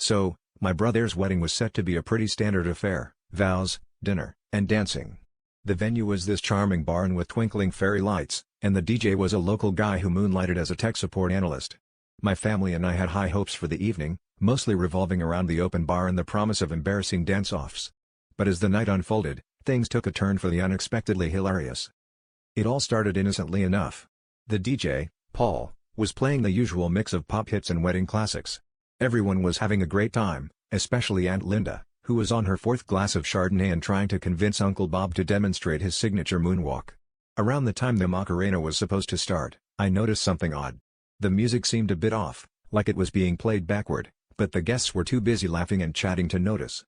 So, my brother's wedding was set to be a pretty standard affair: vows, dinner, and dancing. The venue was this charming barn with twinkling fairy lights, and the DJ was a local guy who moonlighted as a tech support analyst. My family and I had high hopes for the evening, mostly revolving around the open bar and the promise of embarrassing dance-offs. But as the night unfolded, things took a turn for the unexpectedly hilarious. It all started innocently enough. The DJ, Paul, was playing the usual mix of pop hits and wedding classics. Everyone was having a great time, especially Aunt Linda, who was on her fourth glass of Chardonnay and trying to convince Uncle Bob to demonstrate his signature moonwalk. Around the time the Macarena was supposed to start, I noticed something odd. The music seemed a bit off, like it was being played backward, but the guests were too busy laughing and chatting to notice.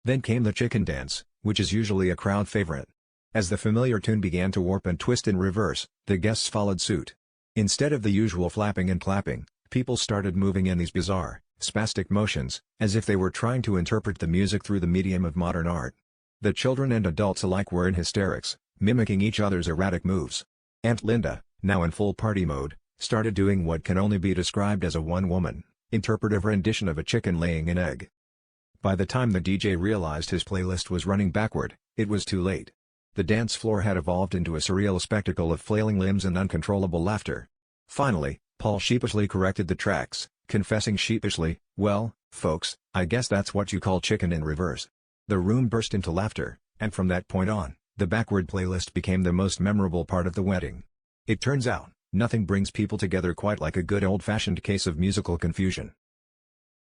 Then came the chicken dance, which is usually a crowd favorite. As the familiar tune began to warp and twist in reverse, the guests followed suit. Instead of the usual flapping and clapping, people started moving in these bizarre, spastic motions, as if they were trying to interpret the music through the medium of modern art. The children and adults alike were in hysterics, mimicking each other's erratic moves. Aunt Linda, now in full party mode, started doing what can only be described as a one-woman, interpretive rendition of a chicken laying an egg. By the time the DJ realized his playlist was running backward, it was too late. The dance floor had evolved into a surreal spectacle of flailing limbs and uncontrollable laughter. Finally, Paul sheepishly corrected the tracks, confessing sheepishly, "Well, folks, I guess that's what you call chicken in reverse." The room burst into laughter, and from that point on, the backward playlist became the most memorable part of the wedding. It turns out, nothing brings people together quite like a good old-fashioned case of musical confusion.